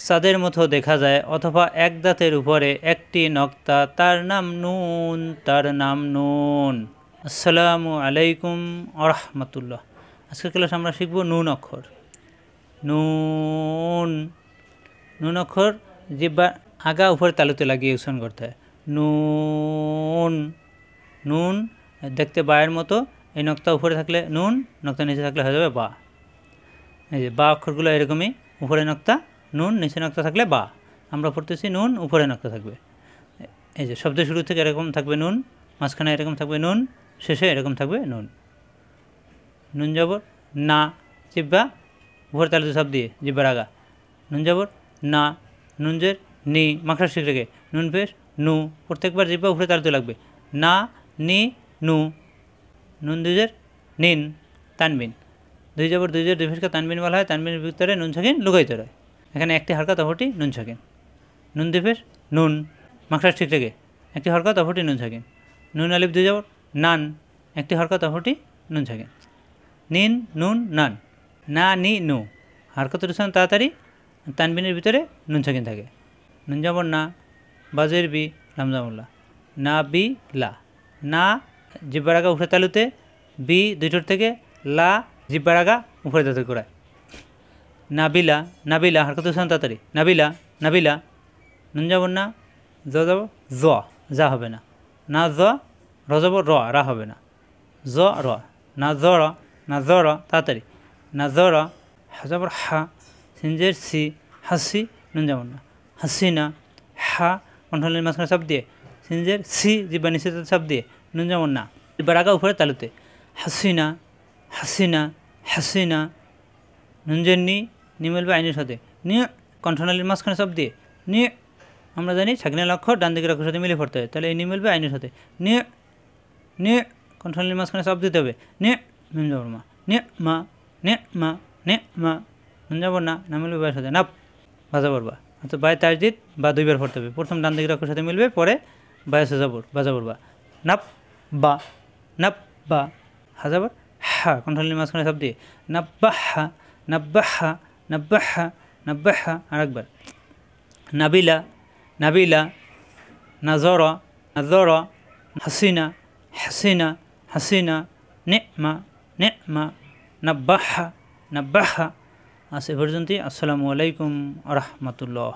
চাঁদের মতো দেখা যায়, অথবা এক দাঁতের উপরে একটি নক্তা, তার নাম নুন, তার নাম নুন। আসসালামু আলাইকুম আরহামাতুল্লাহ। আজকের ক্লাস আমরা শিখব নুন অক্ষর। নুন নুন অক্ষর জিহ্বা আগা উপরে তালুতে লাগিয়ে উচ্চারণ করতে হয়। নুন নুন দেখতে বায়ের মতো। এই নক্তা উপরে থাকলে নুন, নক্তা নিচে থাকলে হয়ে যাবে বা। এই যে বা অক্ষরগুলো এরকমই, উপরে নক্তা নুন, নিচে নক্তা থাকলে বা। আমরা পড়তেছি নুন, উপরে নক্তা থাকবে। এই যে শব্দের শুরু থেকে এরকম থাকবে নুন, মাঝখানে এরকম থাকবে নুন, শেষে এরকম থাকবে নুন। নুন জবর না, জিহ্বা উপরে তালুতে সব দিয়ে জিহ্বার আগা। নুন জবর না, নুন জের নি, মাখরাজ ঠিক রেখে, নুন পেশ নু, প্রত্যেকবার জিহ্বা উপরে তালুতে লাগবে। না, নি, নু। নুন দুইজের নিন, তানবিন। দুই জবর দুই জের দুই ফেসকে তানবিন বলা হয়। তানবিনের ভিতরে নুন সাকিন লুকায়িত রয়। এখানে একটি হরকত অপরটি নুন সাকিন। নুন দুই ফেস নুন, মাখরাজ ঠিক রেখে, একটি হরকত অপরটি নুন সাকিন। নুন আলিফ দুই জবর নান, একটি হরকত অপরটি নুন সাকিন। নিন, নুন, নান। না, নি, নু। হরকতের উচ্চারণ তাড়াতাড়ি, তানবিনের ভিতরে নুন সাকিন থাকে। নুন জবর না, বাজের বি, লামজামুল্লাহ। না বি লা। না জিহ্বার আগা উপরে তালুতে, বি দুই ঠোঁট থেকে, লা জিহ্বার আগা উপরে দাঁতে করায়। নাবিলা, নাবিলা, হরকতের উচ্চারণ তাড়াতাড়ি। নাবিলা, নাবিলা। নুন জবর না, জ যাব জ, যা হবে না। না জ, র যাব র, রা হবে না। জ র, না জ র, না জ র, তাড়াতাড়ি। না জ র, হা জবর হা, সিনজের সি, হাসি, নুন জবর না। হাসিনা, হা কণ্ঠনালীর মাঝখানে চাপ দিয়ে, সিনজের সি জিহ্বা নিচে চাপ দিয়ে, নুন জবর না, জিহ্বার আগা উপরে তালুতে। হাসিনা, হাসিনা, হাসিনা। নুনজের নি, নি মিলবে আইনের সাথে, নি কণ্ঠনালীর মাঝখানে চাপ দিয়ে, নি। আমরা জানি সাকিনাল অক্ষর ডান দিকের অক্ষরের সাথে মিলে পড়তে হয়, তাহলে এই নি মিলবে আইনের সাথে। নি, নি কণ্ঠনালীর মাঝখানে চাপ দিতে হবে। নি, নুন জবর মা, নি মা, নে মা, নে মা। নুন জবর না, না মিলবে বায়ের সাথে, নাপ, বাজা পড়বা। অর্থাৎ বায়ে তাজদিদ বা দুইবার পড়তে হবে। প্রথম ডান দিকের অক্ষরের সাথে মিলবে, পরে বায়ে সাজাবর, বাজা পড়বা। নাপ বা, নাপ বা। হাজাবর হা কণ্ঠনালীর মাঝখানে চাপ দিয়ে, নাব্বা হা, নাব্বা হা, নাব্বা হা, নাব্বা হা। আরেকবার নাবিলা, নাবিলা। নাজর, নাজর। হাসিনা, হাসিনা, হাসিনা। নেমা, নেমা। নাব্বাহা, নাব্বাহা। আজ এ পর্যন্তই। আসসালামু আলাইকুম আ রহমতুল্লাহ।